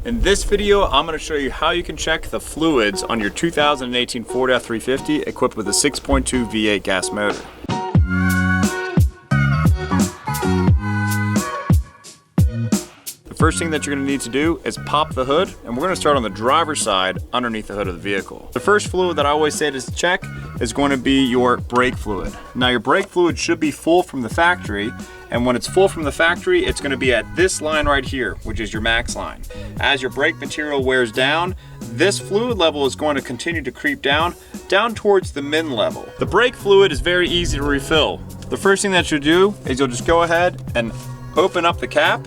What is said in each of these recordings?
In this video, I'm going to show you how you can check the fluids on your 2018 Ford F350 equipped with a 6.2 V8 gas motor. The first thing that you're going to need to do is pop the hood, and we're going to start on the driver's side underneath the hood of the vehicle. The first fluid that I always say to check is going to be your brake fluid. Now your brake fluid should be full from the factory, and when it's full from the factory, it's going to be at this line right here, which is your max line. As your brake material wears down, this fluid level is going to continue to creep down towards the min level. The brake fluid is very easy to refill. The first thing that you'll do is you'll just go ahead and open up the cap,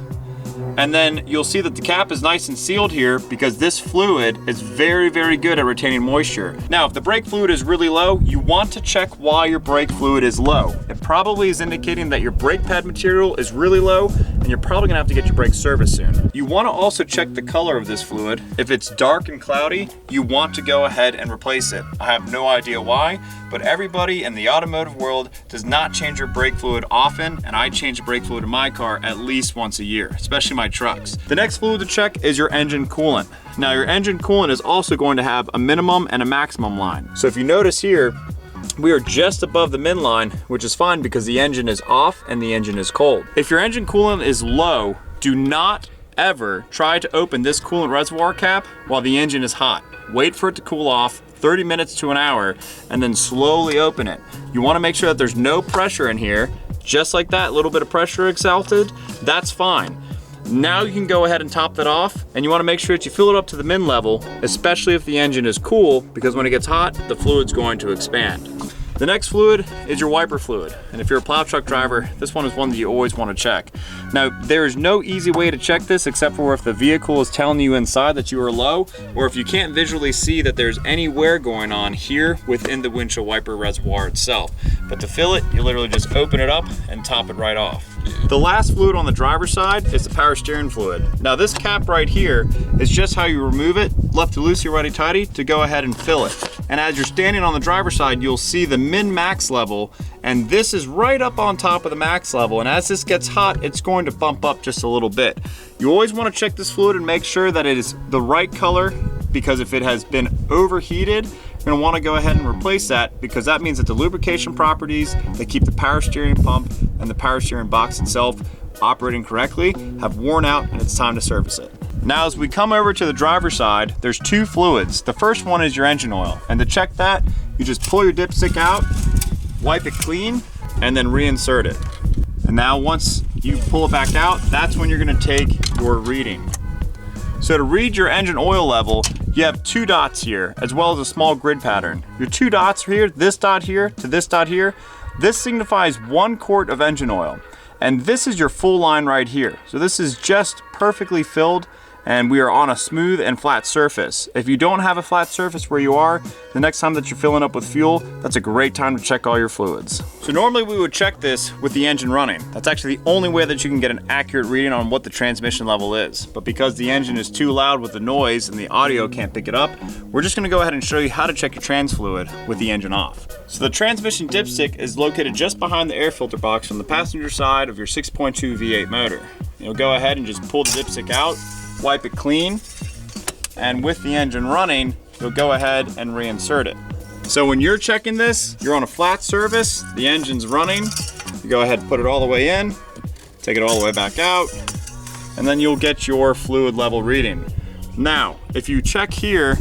and then you'll see that the cap is nice and sealed here because this fluid is very, very good at retaining moisture. Now, if the brake fluid is really low, you want to check why your brake fluid is low. It probably is indicating that your brake pad material is really low, and you're probably gonna have to get your brakes serviced soon. You wanna also check the color of this fluid. If it's dark and cloudy, you want to go ahead and replace it. I have no idea why, but everybody in the automotive world does not change your brake fluid often, and I change the brake fluid in my car at least once a year, especially my trucks. The next fluid to check is your engine coolant. Now your engine coolant is also going to have a minimum and a maximum line. So if you notice here, we are just above the min line, which is fine because the engine is off and the engine is cold. If your engine coolant is low, do not ever try to open this coolant reservoir cap while the engine is hot. Wait for it to cool off 30 minutes to an hour and then slowly open it. You want to make sure that there's no pressure in here. Just like that, a little bit of pressure exalted, that's fine. Now you can go ahead and top that off, and you want to make sure that you fill it up to the min level, especially if the engine is cool, because when it gets hot, the fluid's going to expand. The next fluid is your wiper fluid, and if you're a plow truck driver, this one is one that you always want to check. Now, there is no easy way to check this except for if the vehicle is telling you inside that you are low, or if you can't visually see that there's any wear going on here within the windshield wiper reservoir itself. But to fill it, you literally just open it up and top it right off. The last fluid on the driver's side is the power steering fluid. Now this cap right here is just how you remove it, left to loosey, righty tighty, to go ahead and fill it. And as you're standing on the driver's side, you'll see the min-max level, and this is right up on top of the max level, and as this gets hot, it's going to bump up just a little bit. You always want to check this fluid and make sure that it is the right color, because if it has been overheated, you're gonna want to go ahead and replace that, because that means that the lubrication properties that keep the power steering pump and the power steering box itself operating correctly have worn out, and it's time to service it. Now as we come over to the driver's side, there's two fluids. The first one is your engine oil, and to check that, you just pull your dipstick out, wipe it clean, and then reinsert it. And now once you pull it back out, that's when you're gonna take your reading. So to read your engine oil level, you have two dots here, as well as a small grid pattern. Your two dots here, this dot here to this dot here, this signifies 1 quart of engine oil. And this is your full line right here. So this is just perfectly filled, and we are on a smooth and flat surface. If you don't have a flat surface where you are, the next time that you're filling up with fuel, that's a great time to check all your fluids. So normally we would check this with the engine running. That's actually the only way that you can get an accurate reading on what the transmission level is. But because the engine is too loud with the noise and the audio can't pick it up, we're just gonna go ahead and show you how to check your trans fluid with the engine off. So the transmission dipstick is located just behind the air filter box on the passenger side of your 6.2 V8 motor. You'll go ahead and just pull the dipstick out, wipe it clean, and with the engine running, you'll go ahead and reinsert it. So when you're checking this, you're on a flat surface, the engine's running, you go ahead and put it all the way in, take it all the way back out, and then you'll get your fluid level reading. Now, if you check here,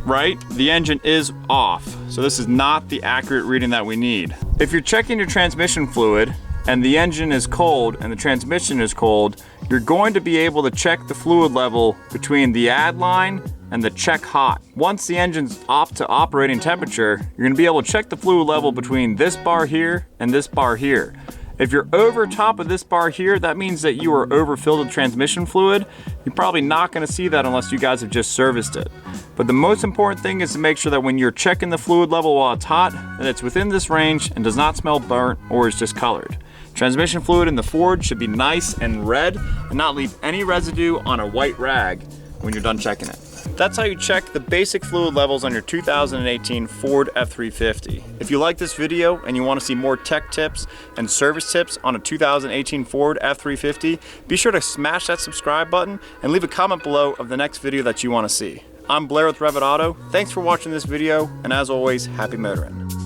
right, the engine is off. So this is not the accurate reading that we need. If you're checking your transmission fluid and the engine is cold and the transmission is cold, you're going to be able to check the fluid level between the add line and the check hot. Once the engine's up to operating temperature, you're gonna be able to check the fluid level between this bar here and this bar here. If you're over top of this bar here, that means that you are overfilled with transmission fluid. You're probably not gonna see that unless you guys have just serviced it. But the most important thing is to make sure that when you're checking the fluid level while it's hot, that it's within this range and does not smell burnt or is discolored. Transmission fluid in the Ford should be nice and red and not leave any residue on a white rag. when you're done checking it. That's how you check the basic fluid levels on your 2018 Ford F350. If you like this video and you want to see more tech tips and service tips on a 2018 Ford F350, be sure to smash that subscribe button and leave a comment below of the next video that you want to see. I'm Blair with RevitAuto. Thanks for watching this video, and as always, happy motoring.